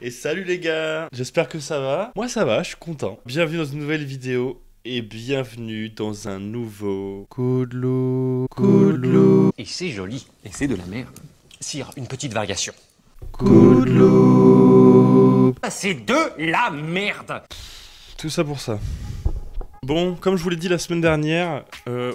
Et salut les gars, j'espère que ça va. Moi ça va, je suis content. Bienvenue dans une nouvelle vidéo et bienvenue dans un nouveau coup de loup. Coup de loup. Et c'est joli. Et c'est de la merde. Sire, une petite variation. Coup de loup. Ah, c'est de la merde. Tout ça pour ça. Bon, comme je vous l'ai dit la semaine dernière,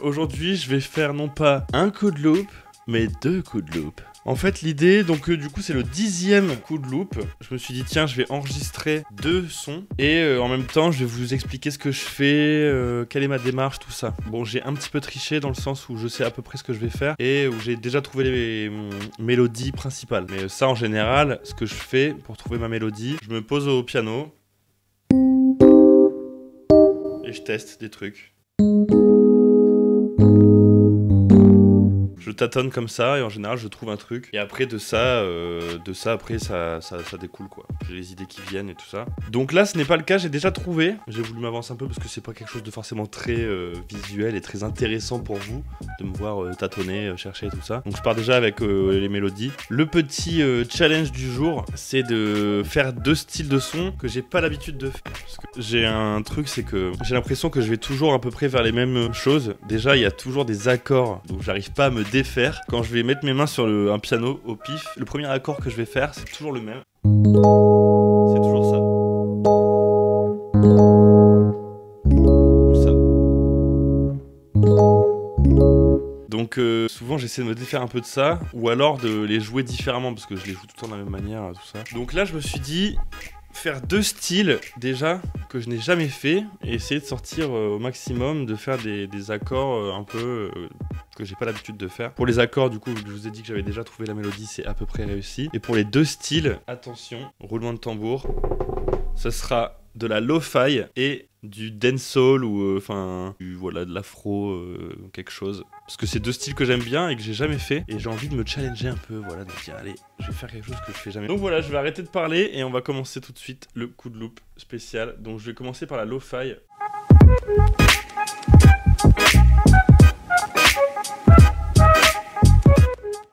aujourd'hui je vais faire non pas un coup de loup, mais deux coups de loup. En fait l'idée, donc du coup c'est le 10e coup de loup. Je me suis dit tiens je vais enregistrer deux sons et en même temps je vais vous expliquer ce que je fais, quelle est ma démarche, tout ça. Bon j'ai un petit peu triché dans le sens où je sais à peu près ce que je vais faire et où j'ai déjà trouvé les mélodies principales. Mais ça en général, ce que je fais pour trouver ma mélodie, je me pose au piano et je teste des trucs. Je tâtonne comme ça et en général je trouve un truc. Et après de ça après ça découle quoi. J'ai les idées qui viennent et tout ça. Donc là ce n'est pas le cas, j'ai déjà trouvé. J'ai voulu m'avancer un peu parce que c'est pas quelque chose de forcément très visuel et très intéressant pour vous de me voir tâtonner, chercher et tout ça. Donc je pars déjà avec les mélodies. Le petit challenge du jour, c'est de faire deux styles de son que j'ai pas l'habitude de faire. Parce que j'ai un truc, c'est que j'ai l'impression que je vais toujours à peu près vers les mêmes choses. Déjà il y a toujours des accords, donc j'arrive pas à me défaire. Quand je vais mettre mes mains sur un piano au pif, le premier accord que je vais faire, c'est toujours le même. C'est toujours ça. Ou ça. Donc souvent j'essaie de me défaire un peu de ça, ou alors de les jouer différemment, parce que je les joue tout le temps de la même manière, tout ça. Donc là je me suis dit, faire deux styles déjà que je n'ai jamais fait et essayer de sortir au maximum, de faire des accords un peu que j'ai pas l'habitude de faire. Pour les accords du coup je vous ai dit que j'avais déjà trouvé la mélodie, c'est à peu près réussi. Et pour les deux styles, attention, roulement de tambour, ce sera de la lo-fi et du dancehall ou enfin voilà de l'afro quelque chose, parce que c'est deux styles que j'aime bien et que j'ai jamais fait et j'ai envie de me challenger un peu, voilà, de me dire allez je vais faire quelque chose que je fais jamais. Donc voilà, je vais arrêter de parler et on va commencer tout de suite le coup de loup spécial. Donc je vais commencer par la lo-fi.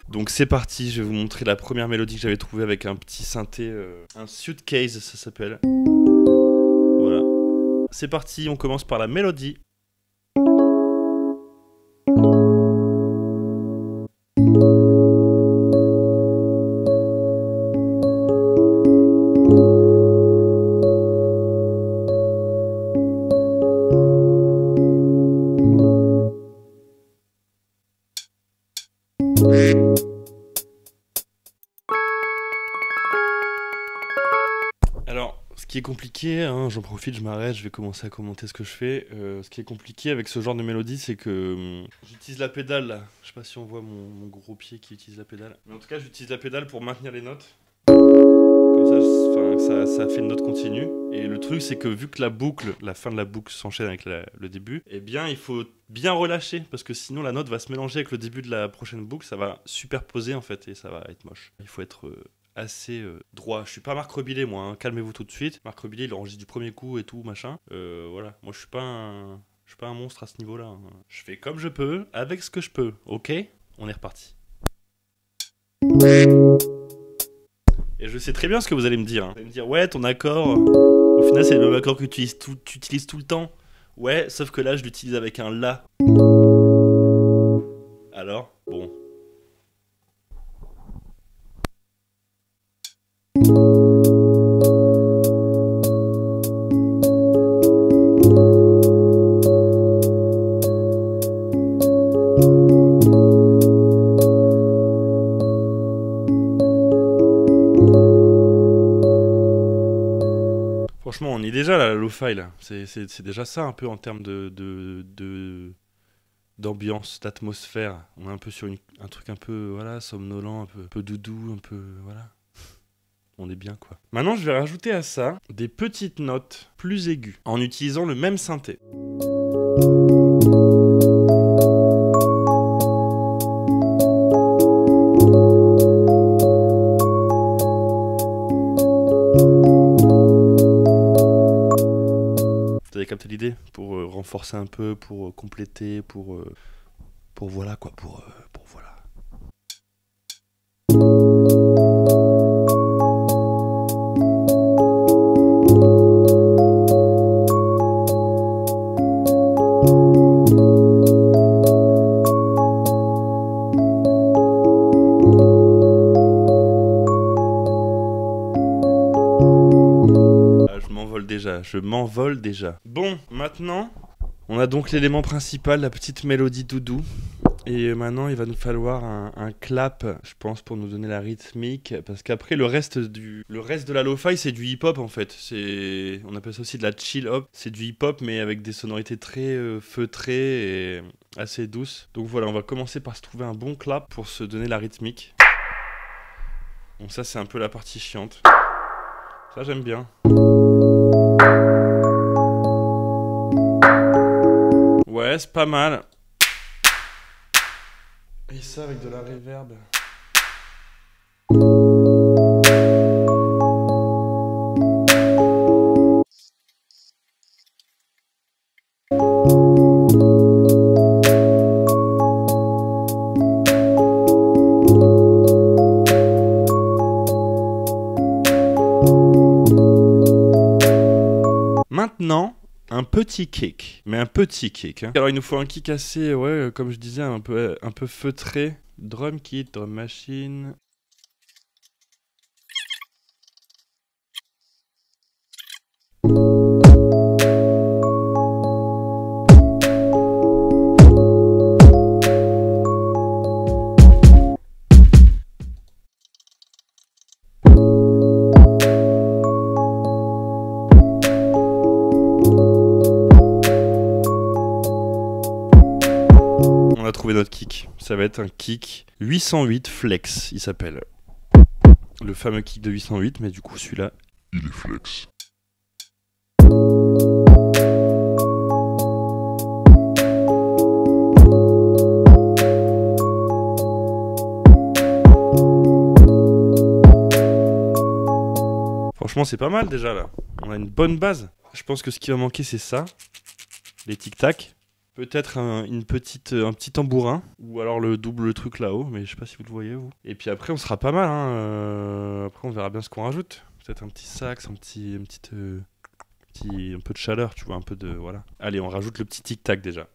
Donc c'est parti, je vais vous montrer la première mélodie que j'avais trouvée avec un petit synthé, un suitcase ça s'appelle. Voilà. C'est parti, on commence par la mélodie. Alors, ce qui est compliqué, hein, j'en profite, je m'arrête, je vais commencer à commenter ce que je fais. Ce qui est compliqué avec ce genre de mélodie, c'est que j'utilise la pédale là. Je sais pas si on voit mon gros pied qui utilise la pédale. Mais en tout cas, j'utilise la pédale pour maintenir les notes. Comme ça fait une note continue. Et le truc, c'est que vu que la fin de la boucle s'enchaîne avec le début, eh bien, il faut bien relâcher. Parce que sinon, la note va se mélanger avec le début de la prochaine boucle. Ça va superposer en fait et ça va être moche. Il faut être assez droit. Je suis pas Marc Rebillet moi, hein. Calmez-vous tout de suite. Marc Rebillet il enregistre du premier coup et tout machin. Voilà, moi je suis pas un monstre à ce niveau-là, hein. Je fais comme je peux, avec ce que je peux, ok? On est reparti. Et je sais très bien ce que vous allez me dire, hein. Vous allez me dire ouais ton accord, au final c'est le même accord que tu utilises tout le temps. Ouais, sauf que là je l'utilise avec un la. Alors, bon. Franchement, on est déjà là, la lo-fi là. C'est déjà ça un peu en termes d'ambiance, d'atmosphère. On est un peu sur un truc un peu voilà, somnolent, un peu doudou, un peu voilà. On est bien quoi. Maintenant, je vais rajouter à ça des petites notes plus aiguës en utilisant le même synthé. Vous avez capté l'idée? Pour renforcer un peu, pour compléter, pour voilà quoi, pour voilà. m'envole déjà, je m'envole déjà. Bon, maintenant, on a donc l'élément principal, la petite mélodie doudou. Et maintenant, il va nous falloir un clap, je pense, pour nous donner la rythmique. Parce qu'après, le reste de la lo-fi, c'est du hip-hop, en fait. On appelle ça aussi de la chill-hop. C'est du hip-hop, mais avec des sonorités très feutrées et assez douces. Donc voilà, on va commencer par se trouver un bon clap pour se donner la rythmique. Donc ça, c'est un peu la partie chiante. Ça, j'aime bien. Ouais, c'est pas mal. Et ça avec de la reverb. Maintenant, un petit kick, mais un petit kick. Hein. Alors il nous faut un kick assez, ouais, comme je disais, un peu feutré. Drum kit, drum machine. On a trouvé notre kick. Ça va être un kick 808 flex, il s'appelle. Le fameux kick de 808, mais du coup celui-là, il est flex. Franchement, c'est pas mal déjà là. On a une bonne base. Je pense que ce qui va manquer, c'est ça. Les tic-tac. Peut-être un petit tambourin. Ou alors le double truc là-haut. Mais je sais pas si vous le voyez, vous. Et puis après, on sera pas mal. Hein. Après, on verra bien ce qu'on rajoute. Peut-être un petit sax, un peu de chaleur, tu vois. Un peu de... Voilà. Allez, on rajoute le petit tic-tac déjà.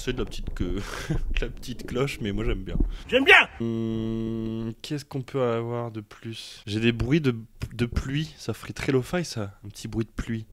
De la petite cloche, mais moi j'aime bien. J'aime bien. Qu'est-ce qu'on peut avoir de plus? J'ai des bruits de pluie, ça ferait très lo-fi ça, un petit bruit de pluie.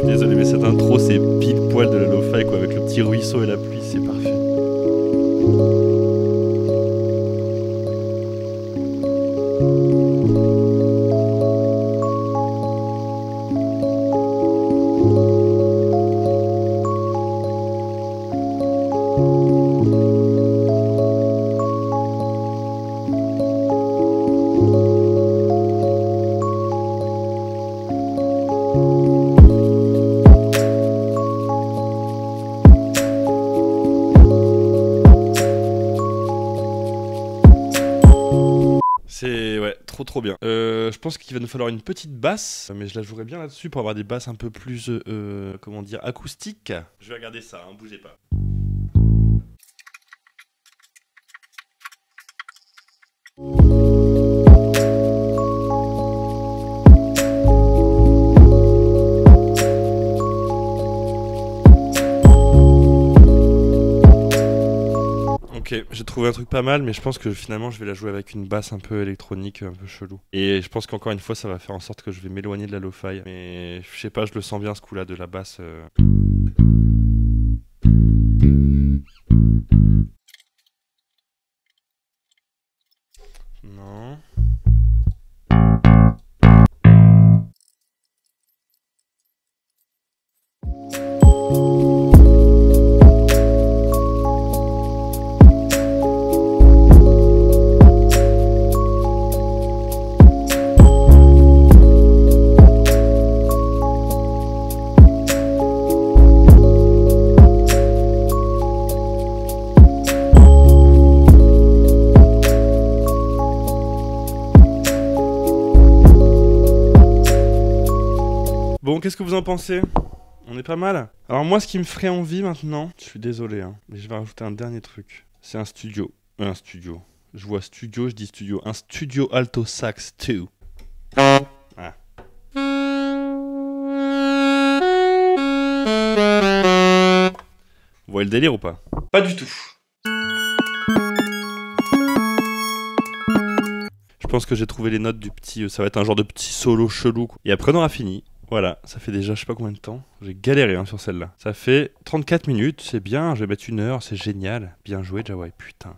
Désolé, mais cette intro c'est pile poil de la lo-fi quoi, avec le petit ruisseau et la pluie, c'est parfait. C'est ouais, trop bien. Je pense qu'il va nous falloir une petite basse, mais je la jouerai bien là-dessus pour avoir des basses un peu plus, comment dire, acoustiques. Je vais regarder ça, hein, bougez pas. j'ai trouvé un truc pas mal, mais je pense que finalement je vais la jouer avec une basse un peu électronique, un peu chelou. Et je pense qu'encore une fois ça va faire en sorte que je vais m'éloigner de la lo-fi. Mais je sais pas, je le sens bien ce coup-là de la basse. Non. Bon, qu'est-ce que vous en pensez? On est pas mal? Alors moi, ce qui me ferait envie maintenant, je suis désolé, hein, mais je vais rajouter un dernier truc. C'est un studio. Un studio. Je vois studio, je dis studio. Un studio alto sax 2. Ah. Vous voyez le délire ou pas? Pas du tout. Je pense que j'ai trouvé les notes du petit... ça va être un genre de petit solo chelou. Et après, on aura fini. Voilà, ça fait déjà je sais pas combien de temps. J'ai galéré sur celle-là. Ça fait 34 minutes, c'est bien. Je vais mettre 1 heure, c'est génial. Bien joué, Jawai, putain.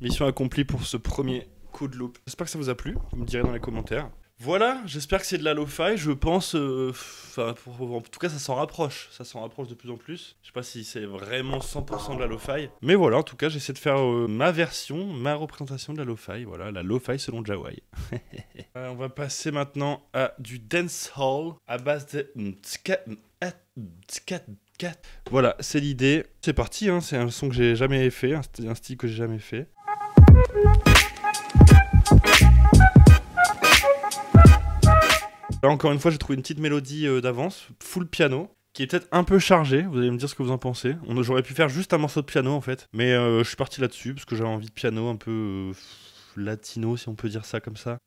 Mission accomplie pour ce premier coup de loop. J'espère que ça vous a plu, vous me direz dans les commentaires. Voilà, j'espère que c'est de la lo-fi, je pense... en tout cas, ça s'en rapproche. Ça s'en rapproche de plus en plus. Je sais pas si c'est vraiment 100% de la lo-fi. Mais voilà, en tout cas, j'essaie de faire ma version, ma représentation de la lo-fi. Voilà, la lo-fi selon Jawai. On va passer maintenant à du dancehall à base de... Voilà, c'est l'idée. C'est parti, hein, c'est un son que j'ai jamais fait, un style que j'ai jamais fait. Là, encore une fois, j'ai trouvé une petite mélodie d'avance, full piano, qui est peut-être un peu chargée. Vous allez me dire ce que vous en pensez. J'aurais pu faire juste un morceau de piano, en fait. Mais je suis parti là-dessus, parce que j'avais envie de piano un peu latino, si on peut dire ça comme ça.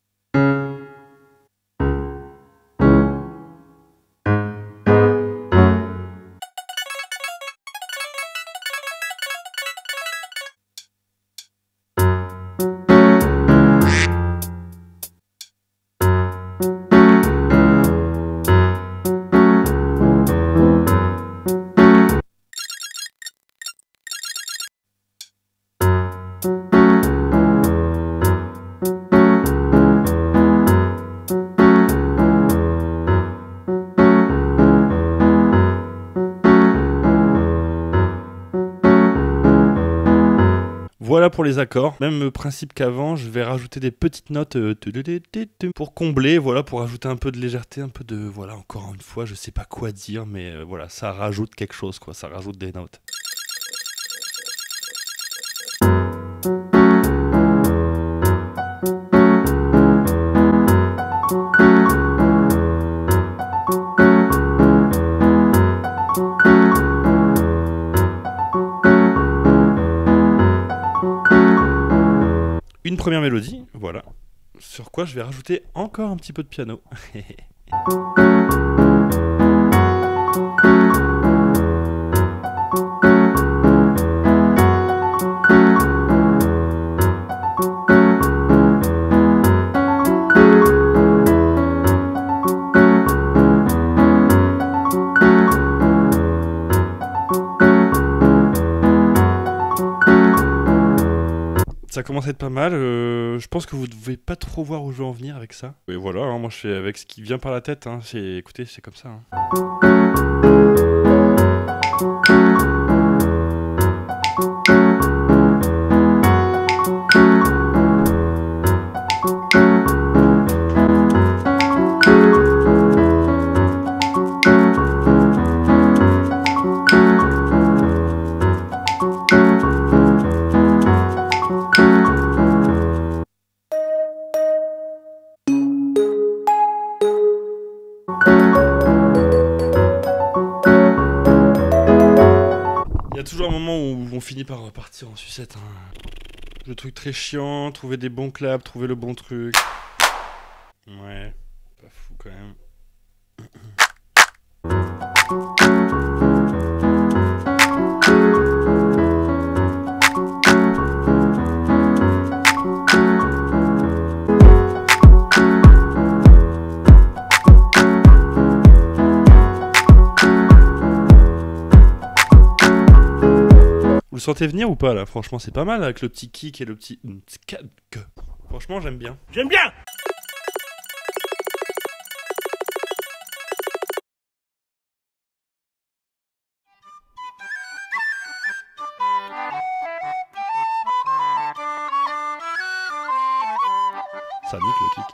Voilà pour les accords. Même principe qu'avant, je vais rajouter des petites notes pour combler, voilà, pour rajouter un peu de légèreté, un peu de... Voilà, encore une fois, je sais pas quoi dire, mais voilà, ça rajoute quelque chose, quoi, ça rajoute des notes. Une première mélodie, voilà. Sur quoi je vais rajouter encore un petit peu de piano. commence à être pas mal. Je pense que vous devez pas trop voir où je veux en venir avec ça. Et voilà, hein, moi je fais avec ce qui vient par la tête. Hein. Écoutez, c'est comme ça. Hein. Il y a toujours un moment où on finit par partir en sucette. Hein. Le truc très chiant, trouver des bons claps, trouver le bon truc. Ouais, pas fou quand même. Vous le sentez venir ou pas là? Franchement c'est pas mal avec le petit kick et le petit... Franchement j'aime bien. J'aime bien. Ça nique le kick.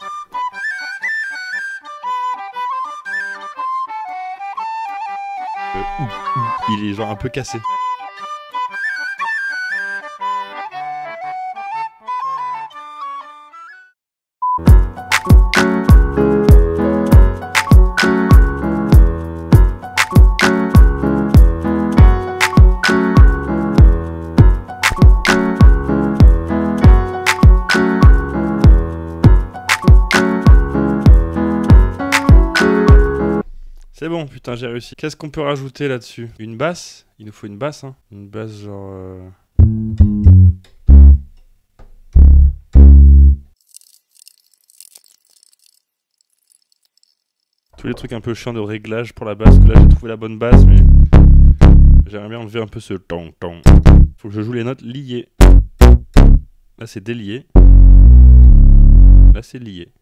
Il est genre un peu cassé. C'est bon, putain, j'ai réussi. Qu'est-ce qu'on peut rajouter là-dessus? Une basse? Il nous faut une basse, hein. Une basse genre... Tous les trucs un peu chiants de réglage pour la basse, que là j'ai trouvé la bonne base, mais... J'aimerais bien enlever un peu ce tong-tong. Faut que je joue les notes liées. Là c'est délié. Là c'est lié.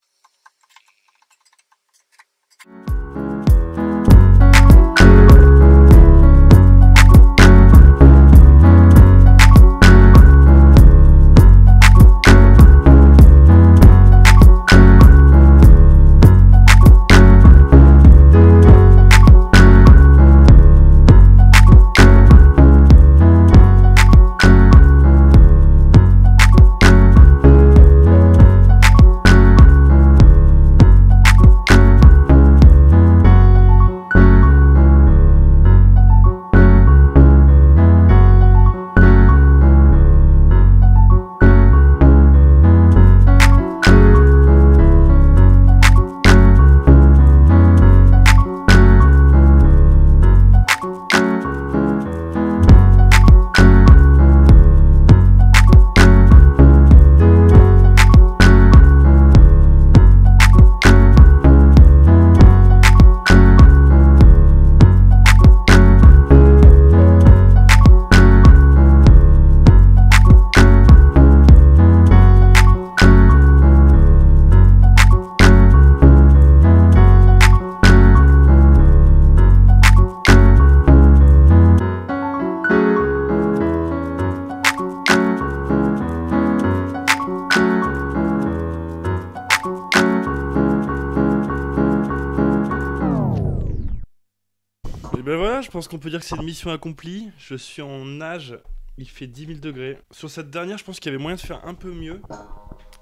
Et ben voilà, je pense qu'on peut dire que c'est une mission accomplie. Je suis en nage, il fait 10 000 degrés. Sur cette dernière, je pense qu'il y avait moyen de faire un peu mieux.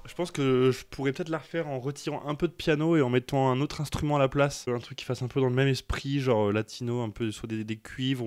Je pense que je pourrais peut-être la refaire en retirant un peu de piano et en mettant un autre instrument à la place. Un truc qui fasse un peu dans le même esprit, genre latino, un peu sur des cuivres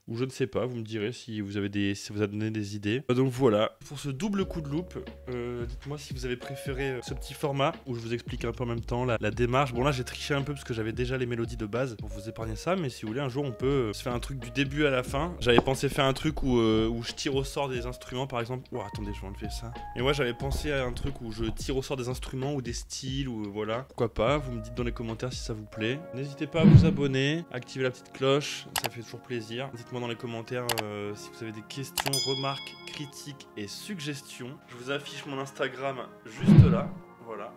ou je ne sais pas, vous me direz si vous avez si vous a donné des idées. Donc voilà, pour ce double coup de loupe, dites-moi si vous avez préféré ce petit format où je vous explique un peu en même temps la démarche. Bon là j'ai triché un peu parce que j'avais déjà les mélodies de base pour vous épargner ça, mais si vous voulez un jour on peut se faire un truc du début à la fin. J'avais pensé faire un truc où je tire au sort des instruments par exemple. Oh attendez, je vais enlever ça. Et moi j'avais pensé à un truc où je tire au sort des instruments ou des styles ou voilà. Pourquoi pas, vous me dites dans les commentaires si ça vous plaît. N'hésitez pas à vous abonner, activer la petite cloche, ça fait toujours plaisir. Dites-moi Dites-moi dans les commentaires si vous avez des questions, remarques, critiques et suggestions. Je vous affiche mon Instagram juste là. Voilà.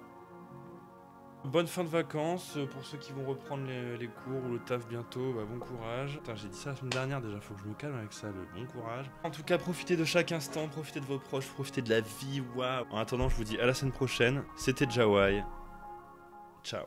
Bonne fin de vacances pour ceux qui vont reprendre les cours ou le taf bientôt, bah, bon courage. Putain, j'ai dit ça la semaine dernière déjà, faut que je me calme avec ça, le bon courage. En tout cas, profitez de chaque instant, profitez de vos proches, profitez de la vie, waouh. En attendant, je vous dis à la semaine prochaine. C'était Jawai. Ciao.